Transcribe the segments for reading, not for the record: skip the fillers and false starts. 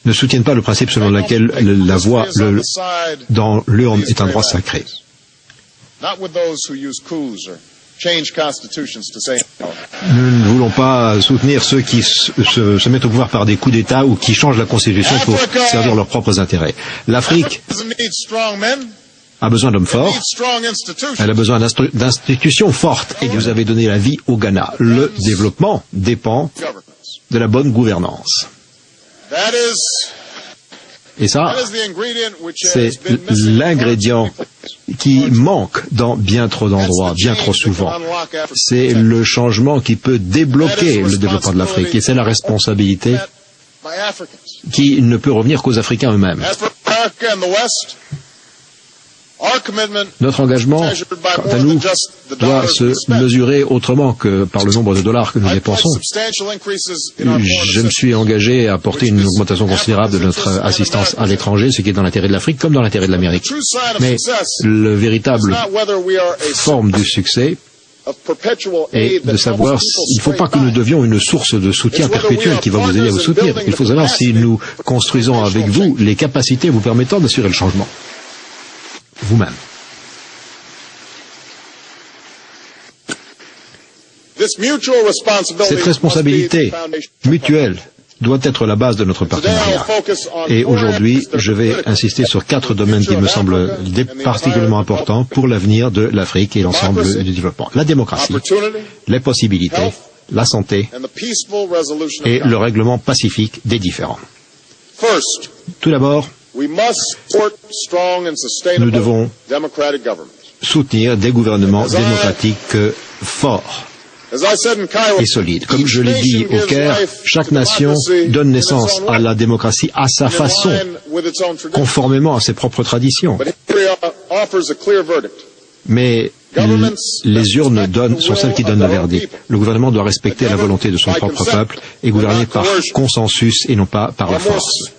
ne soutiennent pas le principe selon lequel la voix dans l'urne est un droit sacré. Nous ne voulons pas soutenir ceux qui se mettent au pouvoir par des coups d'État ou qui changent la Constitution pour servir leurs propres intérêts. L'Afrique a besoin d'hommes forts, elle a besoin d'institutions fortes, et vous avez donné la vie au Ghana. Le développement dépend de la bonne gouvernance. Et ça, c'est l'ingrédient qui manque dans bien trop d'endroits, bien trop souvent. C'est le changement qui peut débloquer le développement de l'Afrique, et c'est la responsabilité qui ne peut revenir qu'aux Africains eux-mêmes. Notre engagement, quant à nous, doit se mesurer autrement que par le nombre de dollars que nous dépensons. Je me suis engagé à apporter une augmentation considérable de notre assistance à l'étranger, ce qui est dans l'intérêt de l'Afrique comme dans l'intérêt de l'Amérique. Mais le véritable forme du succès est de savoir il ne faut pas que nous devions une source de soutien perpétuel qui va vous aider à vous soutenir. Il faut savoir si nous construisons avec vous les capacités vous permettant d'assurer le changement. Vous-même. Cette responsabilité mutuelle doit être la base de notre partenariat. Et aujourd'hui, je vais insister sur 4 domaines qui me semblent particulièrement importants pour l'avenir de l'Afrique et l'ensemble du développement. La démocratie, les possibilités, la santé et le règlement pacifique des différends. Tout d'abord, nous devons soutenir des gouvernements démocratiques forts et solides. Comme je l'ai dit au Caire, chaque nation donne naissance à la démocratie à sa façon, conformément à ses propres traditions. Mais les urnes sont celles qui donnent le verdict. Le gouvernement doit respecter la volonté de son propre peuple et gouverner par consensus et non pas par la force.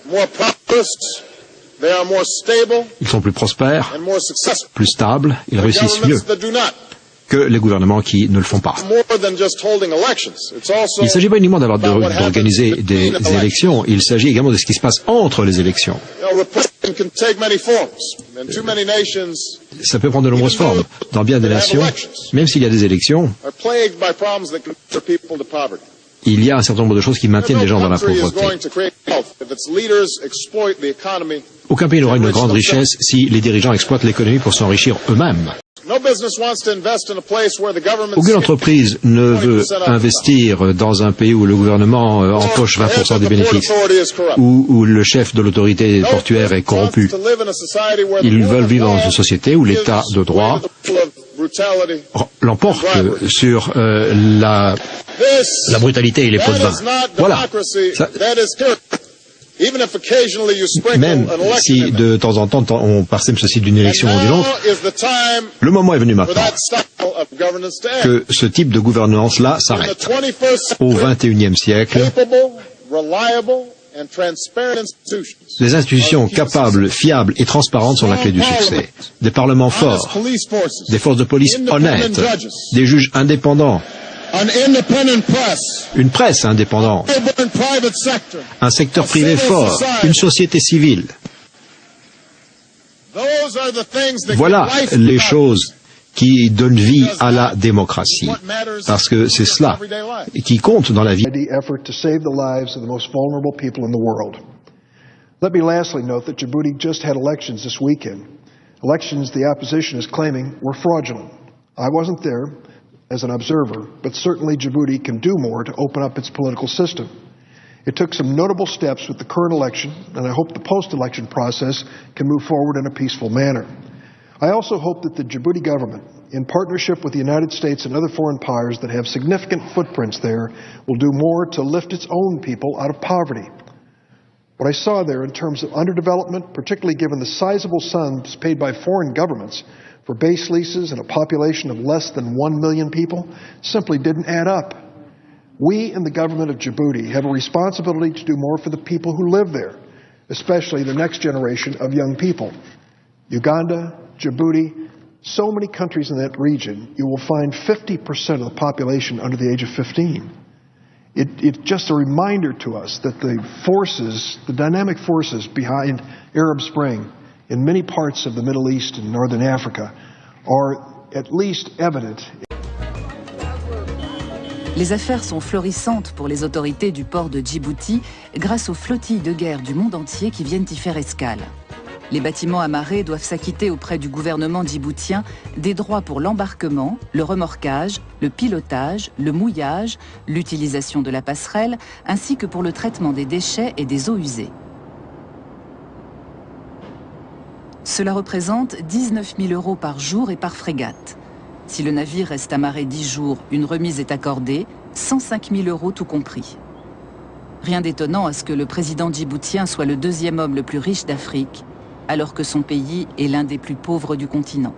Ils sont plus prospères, plus stables, ils réussissent mieux que les gouvernements qui ne le font pas. Il ne s'agit pas uniquement d'organiser des élections, il s'agit également de ce qui se passe entre les élections. Ça peut prendre de nombreuses formes. Dans bien des nations, même s'il y a des élections, il y a un certain nombre de choses qui maintiennent les gens dans la pauvreté. Aucun pays n'aura une grande richesse si les dirigeants exploitent l'économie pour s'enrichir eux-mêmes. Aucune entreprise ne veut investir dans un pays où le gouvernement empoche 20% des bénéfices, où le chef de l'autorité portuaire est corrompu. Ils veulent vivre dans une société où l'état de droit l'emporte sur la brutalité et les pots de vin. Voilà. Même si de temps en temps on parsème ceci d'une élection ou d'une autre, le moment est venu maintenant que ce type de gouvernance-là s'arrête. Au XXIe siècle, les institutions capables, fiables et transparentes sont la clé du succès. Des parlements forts, des forces de police honnêtes, des juges indépendants, une presse indépendante, un secteur privé fort, une société civile. Voilà les choses qui donnent vie à la démocratie, parce que c'est cela qui compte dans la vie. Let me lastly note that Djibouti just had elections this weekend. Elections the opposition is claiming were fraudulent. I wasn't there as an observer, but certainly Djibouti can do more to open up its political system. It took some notable steps with the current election, and I hope the post-election process can move forward in a peaceful manner. I also hope that the Djibouti government, in partnership with the United States and other foreign powers that have significant footprints there, will do more to lift its own people out of poverty. What I saw there in terms of underdevelopment, particularly given the sizable sums paid by foreign governments for base leases and a population of less than 1 million people, simply didn't add up. We in the government of Djibouti have a responsibility to do more for the people who live there, especially the next generation of young people. Uganda, Djibouti, so many countries in that region, you will find 50% of the population under the age of 15. It's just a reminder to us that the dynamic forces behind Arab Spring in many parts of the Middle East and Northern Africa are at least evident. Les affaires sont florissantes pour les autorités du port de Djibouti grâce aux flottilles de guerre du monde entier qui viennent y faire escale. Les bâtiments amarrés doivent s'acquitter auprès du gouvernement djiboutien des droits pour l'embarquement, le remorquage, le pilotage, le mouillage, l'utilisation de la passerelle, ainsi que pour le traitement des déchets et des eaux usées. Cela représente 19 000 € par jour et par frégate. Si le navire reste amarré 10 jours, une remise est accordée, 105 000 € tout compris. Rien d'étonnant à ce que le président djiboutien soit le deuxième homme le plus riche d'Afrique, alors que son pays est l'un des plus pauvres du continent.